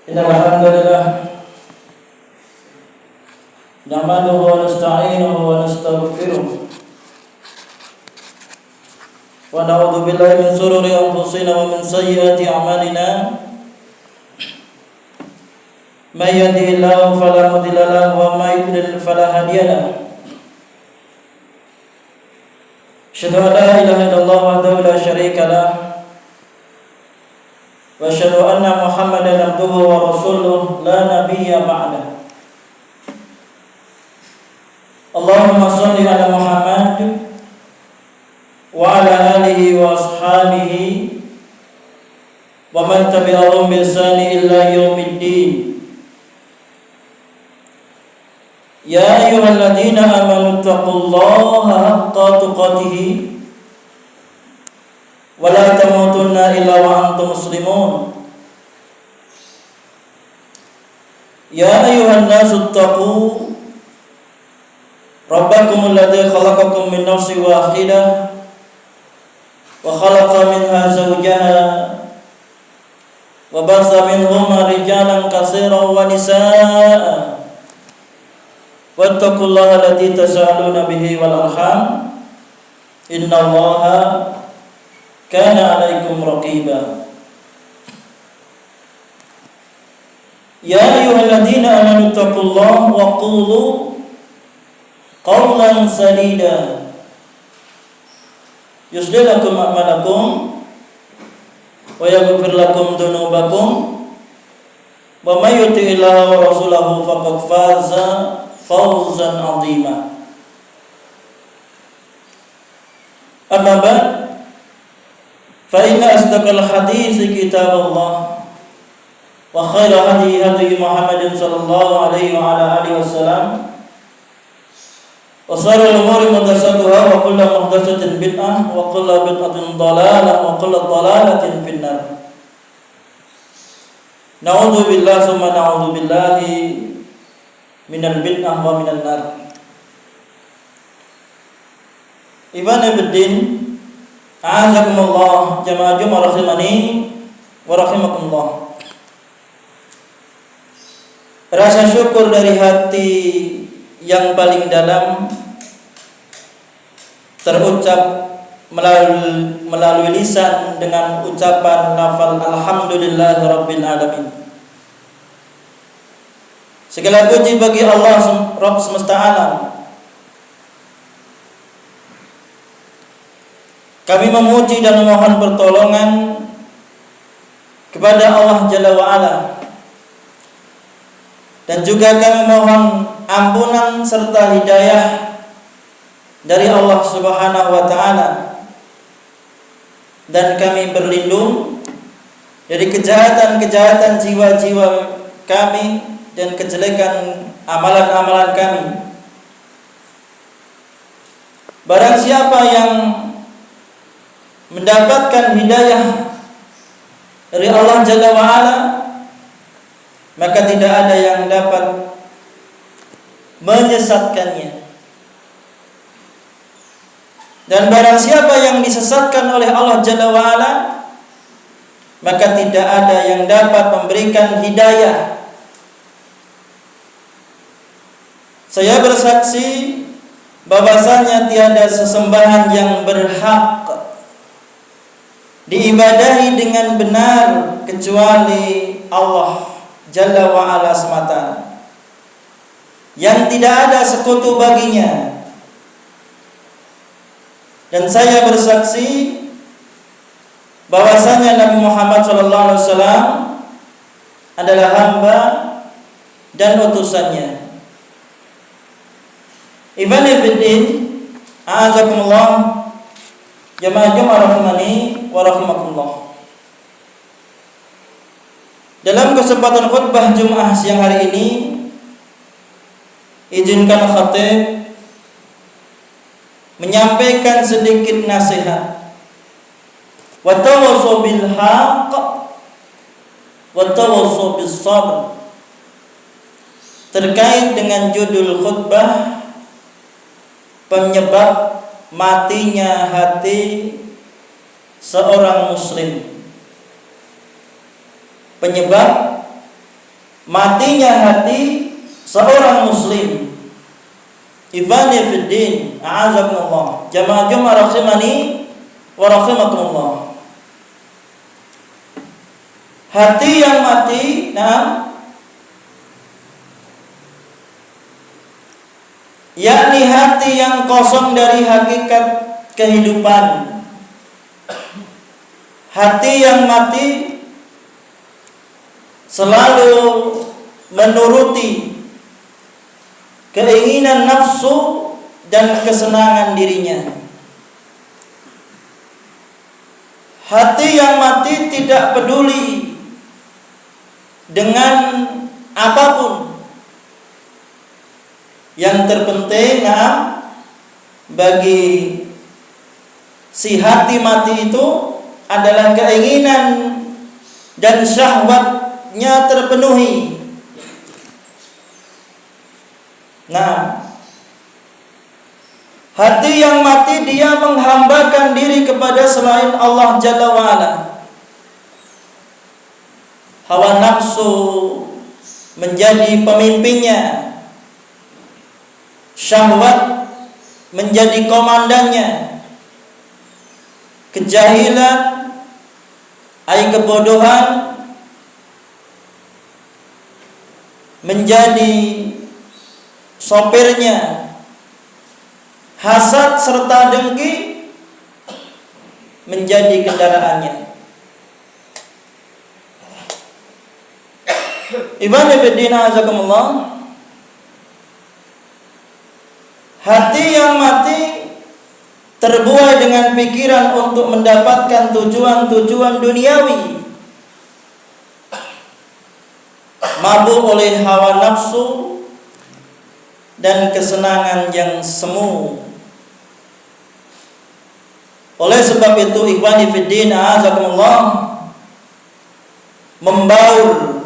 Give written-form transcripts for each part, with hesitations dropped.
Innal hamdalillah nahmaduhu wa nasta'inuhu wa nastaghfiruh wa na'udzu billahi min shururi anfusina wa min sayyiati a'malina may yahdihillahu fala mudilla lahu wa may yudlil fala hadiya lahu asyhadu an la ilaha illallah wahdahu la syarika lahu wa asyhadu anna Muhammadan abduhu wa rasuluh la nabiyya ba'da. Allahumma shalli ala Muhammad wa ala alihi wa ashabihi wa man tabi'ahum bi ihsani ila yaumiddin. Ya ayyuhalladzina amanu taqullaha haqqa tuqatih wa la tamutunna illa wa antum muslimun. Ya ayyuhan nasu taqu rabbakum alladzi khalaqakum min nafsin wahidah wa khalaqa minha zawjaha wa basa minhuma rijalan katsiran wa nisaa wattaqullaha alladzi tasaaluna bihi wal arham innallaha kana 'alaikum raqiba. Ya ayyuhalladzina amanu taqullaha wa qulu qawlan sadida yuslih lakum a'malakum wa yaghfir lakum dhunubakum wa may yuti'illaha wa rasulahu faqad faza fawzan 'azima. Amma ba'd, fa inna asdaqal hadits kitabullah wa khairal hadi hadi Muhammadin sallallahu alaihi wa ala alihi wasallam wa sharral umuri muhdatsatuha wa kullu muhdatsatin bid'ah wa kullu bid'atin dhalalah wa kullu dhalalatin finnar. Na'udzu billahi summa na'udzu billahi minal bid'ah wa minan nar. Ibn Abdin a'azakumullah jama'a jum'ah rahimani wa rahimakumullah. Rasa syukur dari hati yang paling dalam terucap melalui lisan dengan ucapan lafal alhamdulillahirabbil alamin. Segala puji bagi Allah Rabb semesta alam. Kami memuji dan memohon pertolongan kepada Allah Jalla wa Ala, dan juga kami mohon ampunan serta hidayah dari Allah Subhanahu wa taala, dan kami berlindung dari kejahatan-kejahatan jiwa-jiwa kami dan kejelekan amalan-amalan kami. Barang siapa yang mendapatkan hidayah dari Allah Jalla wa Ala, maka tidak ada yang dapat menyesatkannya. Dan barang siapa yang disesatkan oleh Allah Jalla wa Ala, maka tidak ada yang dapat memberikan hidayah. Saya bersaksi bahwasanya tiada sesembahan yang berhak diibadahi dengan benar kecuali Allah Jalla wa Ala semata, yang tidak ada sekutu baginya. Dan saya bersaksi bahwasanya Nabi Muhammad SAW adalah hamba dan utusannya. Ibn Abdin a'azakumullah jama'a jum'ah rahimani wa rahimakumullah. Dalam kesempatan khutbah Jumat siang hari ini, izinkan khatib menyampaikan sedikit nasihat. Wa tawassaw bil haqq wa tawassaw bis sabr, terkait dengan judul khutbah penyebab matinya hati seorang muslim. Penyebab matinya hati seorang muslim. Ibani fiddin, a'azakumullah. Jamaah Jumat rahimani wa rahimakumullah. Hati yang mati, yakni hati yang kosong dari hakikat kehidupan. Hati yang mati selalu menuruti keinginan nafsu dan kesenangan dirinya. Hati yang mati tidak peduli dengan apapun. Yang terpenting bagi si hati mati itu adalah keinginan dan syahwatnya terpenuhi. Hati yang mati dia menghambakan diri kepada selain Allah Jalla wa'ala. Hawa nafsu menjadi pemimpinnya, syahwat menjadi komandannya, kejahilan, kebodohan menjadi sopirnya, hasad serta dengki menjadi kendaraannya. Ibani fiddina azakumullah. Hati yang mati terbuai dengan pikiran untuk mendapatkan tujuan-tujuan duniawi, mabuk oleh hawa nafsu dan kesenangan yang semu. Oleh sebab itu, ikhwani fiddin a'azakumullah, membaur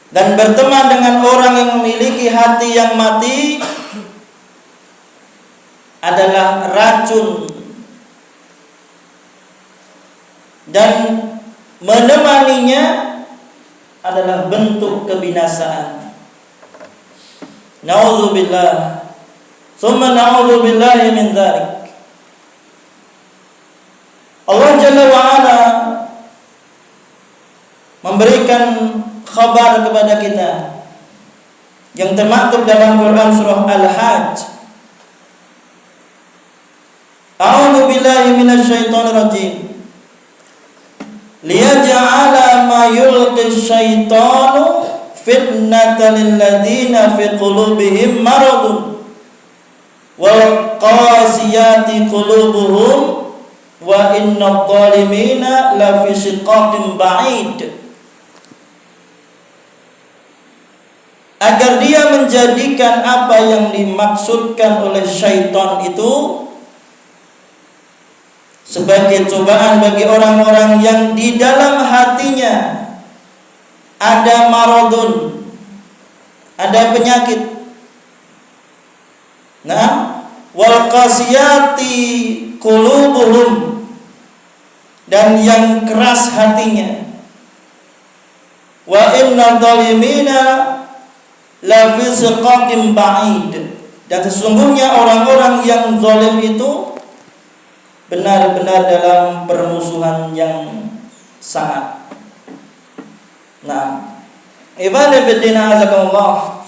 dan berteman dengan orang yang memiliki hati yang mati adalah racun, dan menemaninya adalah bentuk kebinasaan. Na'udzubillah, summa na'udzubillahi min dzalik. Allah Jalla wa'ala memberikan khabar kepada kita yang termaktub dalam Quran surah Al-Hajj. A'udzu billahi minasyaitonir rajim. Liyaj'ala ma yulqis syaitanu fitnatan lil ladzina fi qulubihim maradun wal qasiyati qulubuhum wa innadh dhalimina la fi shiqaqin ba'id. Agar dia menjadikan apa yang dimaksudkan oleh syaitan itu sebagai cobaan bagi orang-orang yang di dalam hatinya ada maradun, ada penyakit. Wal qasiyati qulubuhum, dan yang keras hatinya. Wa innadh dhalimina la fi shiqaqin ba'id, dan sesungguhnya orang-orang yang zalim itu benar-benar dalam permusuhan yang sangat. Ibadah fiddina azakumullah.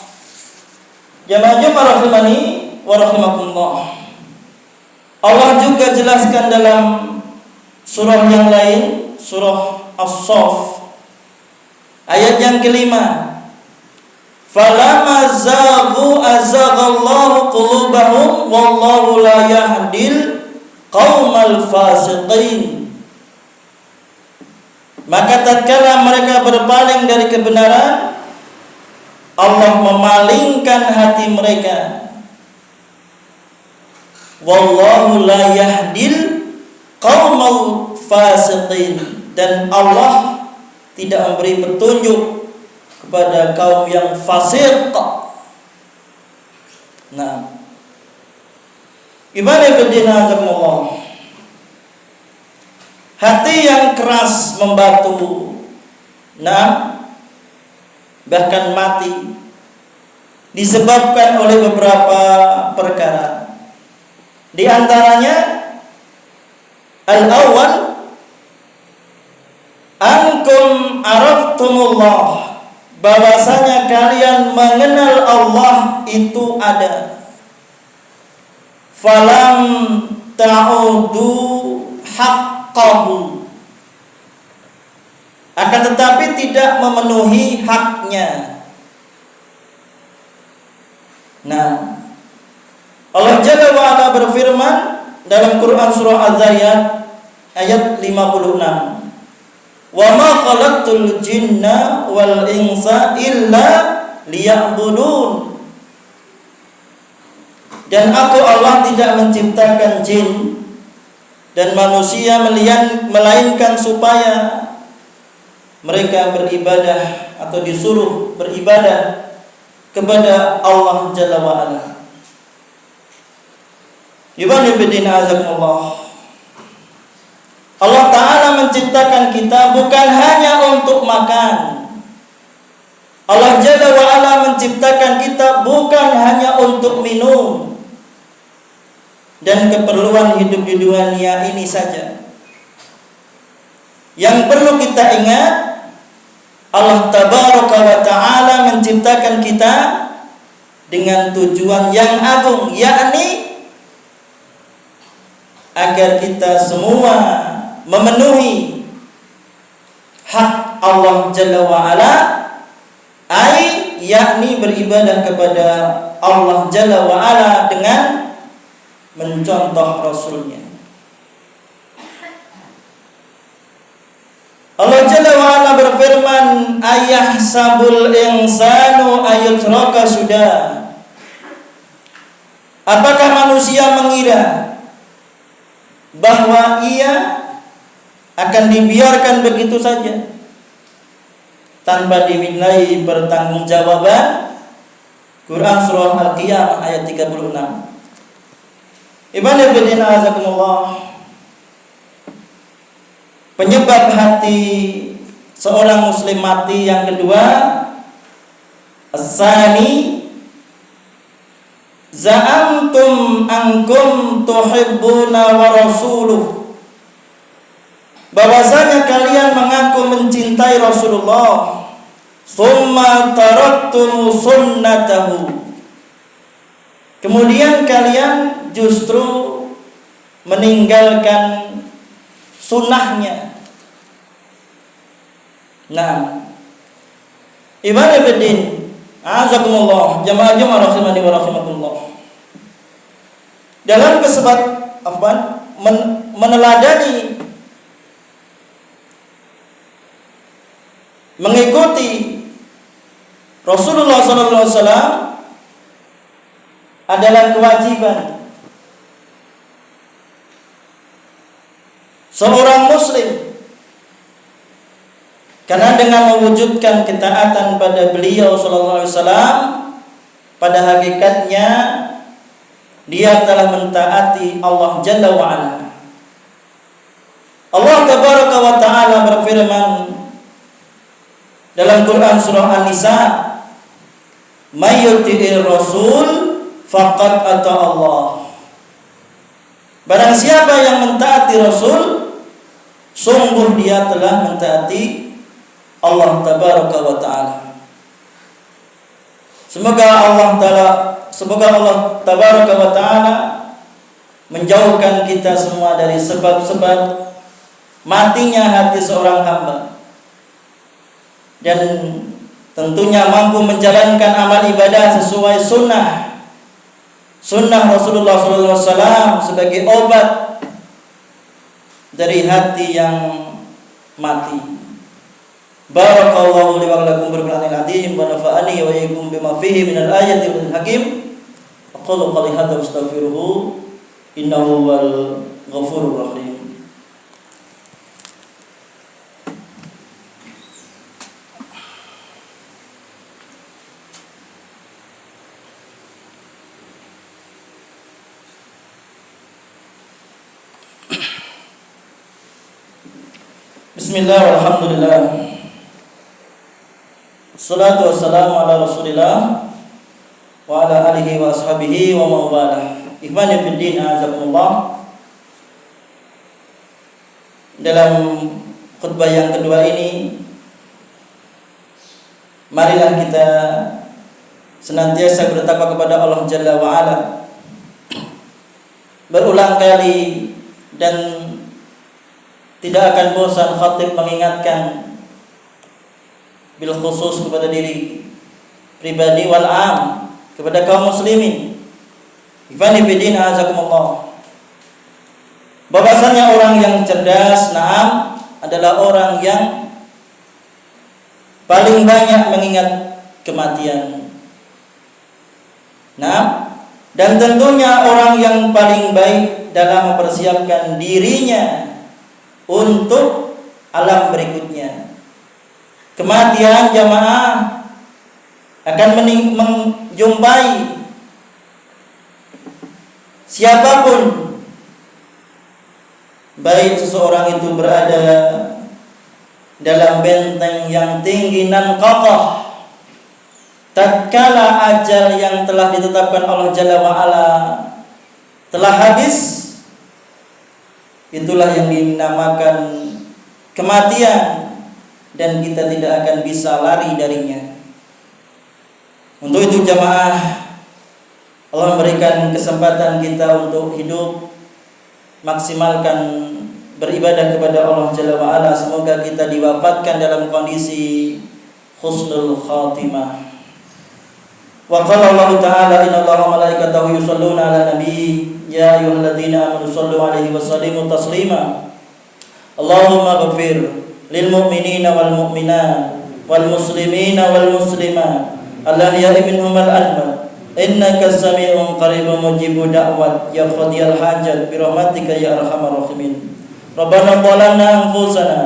Jamaah rahimani wa rahimakumullah. Allah juga jelaskan dalam surah yang lain, surah As-Saff, ayat yang kelima. Falamma zaghu azaghallahu qulubahum wallahu la yahdil qaumal fasiqin. Maka tatkala mereka berpaling dari kebenaran, Allah memalingkan hati mereka. Wallahu la yahdil qaumal fasiqin, dan Allah tidak memberi petunjuk kepada kaum yang fasik. Ibadah fiddina azakumullah. Hati yang keras membatu, bahkan mati, disebabkan oleh beberapa perkara. Di antaranya al-awwal, ankum araftumullah, bahwasanya kalian mengenal Allah itu ada. Falam ta'udu haqqahu, akan tetapi tidak memenuhi haknya. Nah, Allah Jalla wa Ala berfirman dalam Quran surah Az-Zariyat ayat 56, "Wa ma khalaqtul jinna wal insa illa liya'budun." Dan aku Allah tidak menciptakan jin dan manusia melainkan supaya mereka beribadah atau disuruh beribadah kepada Allah Jalla wa Ala. Allah Ta'ala menciptakan kita bukan hanya untuk makan. Allah Jalla wa Ala menciptakan kita bukan hanya untuk minum dan keperluan hidup di dunia ini saja. Yang perlu kita ingat, Allah Tabaraka wa Ta'ala menciptakan kita dengan tujuan yang agung, yakni agar kita semua memenuhi hak Allah Jalla wa Ala, yakni beribadah kepada Allah Jalla wa Ala dengan mencontoh Rasulnya. Allah Jalla wa Ala berfirman, ayahsabul insanu ayutraka sudah. Apakah manusia mengira bahwa ia akan dibiarkan begitu saja tanpa dimintai pertanggungjawaban? Quran surah Al-Qiyamah ayat 36. Ibnu Fiddin azakumullah. Penyebab hati seorang muslim mati yang kedua, as-sani, za'amtum ankum tuhibbuna wa rasuluh, bahwasanya kalian mengaku mencintai Rasulullah, summa taraktum sunnatahu, kemudian kalian justru meninggalkan sunnahnya. Nah, ibadah fiddin, azakumullah, jamaah-jamaah rahimani wa rahimakumullah. Dalam meneladani, mengikuti Rasulullah SAW adalah kewajiban seorang muslim, karena dengan mewujudkan ketaatan pada beliau sallallahu alaihi wasallam, pada hakikatnya dia telah mentaati Allah Jalla wa Ala. Allah Tabaraka wa Ta'ala berfirman dalam Quran surah An-Nisa, "May yuti'ir rasul faqad ata Allah." Barang siapa yang mentaati Rasul, sungguh dia telah mentaati Allah Tabaraka wa Ta'ala. Semoga Allah Tabaraka wa Ta'ala menjauhkan kita semua dari sebab-sebab matinya hati seorang hamba, dan tentunya mampu menjalankan amal ibadah sesuai sunnah Rasulullah SAW sebagai obat dari hati yang mati. Barakallahu li wa lakum bil Qur'anil azim wa nafa'ani wa iyyakum bima fihi minal ayati wal hakim. Aqulu qali hadza astaghfiruhu innahu wal ghafurur rahim. Bismillah walhamdulillah, Salatu wassalamu ala Rasulillah wa ala alihi wa ashabihi wa mawalah. Ikhwani fid din, azakumullah. Dalam khutbah yang kedua ini, marilah kita senantiasa bertakwa kepada Allah Jalla wa Ala. Berulang kali dan tidak akan bosan khatib mengingatkan bil khusus kepada diri pribadi wal am, kepada kaum muslimin. Ikhwani fillah azakumullah. Bahwasanya orang yang cerdas, na'am, adalah orang yang paling banyak mengingat kematian. Nah, dan tentunya orang yang paling baik dalam mempersiapkan dirinya untuk alam berikutnya. Kematian jamaah akan menjumpai siapapun, baik seseorang itu berada dalam benteng yang tinggi nan kokoh, tatkala ajal yang telah ditetapkan Allah Jalla wa Ala telah habis, itulah yang dinamakan kematian, dan kita tidak akan bisa lari darinya. Untuk itu jamaah, Allah memberikan kesempatan kita untuk hidup, maksimalkan beribadah kepada Allah Jalla wa Ala. Semoga kita diwafatkan dalam kondisi husnul khatimah. Wa qala Allah Ta'ala, inna Allaha wa malaikatahu yusholluna ala nabi ya ayyuhalladzina amanu shollu alaihi wa sallimu taslima. Allahumma ighfir lil mu'minina wal mu'minat wal muslimina wal muslimat al-ahya'i minhum wal amwat innaka sami'un qaribun mujibud da'wat ya qadiyal hajat bi rahmatika ya arhamar rahimin. Rabbana zalamna anfusana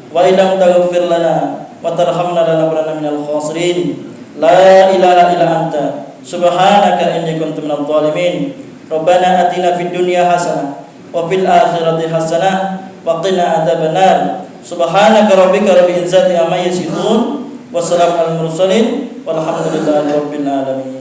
wa illam taghfir lana wa tarhamna lanakunanna minal khasirin. La ilaha illa anta subhanaka inni kuntu minadh dhalimin. Rabbana atina fid dunya hasanah wa fil akhirati hasanah wa qina adzabannar. Subhanaka rabbika rabbil izzati amma yasifun wa salamun alal mursalin walhamdulillahi rabbil alamin.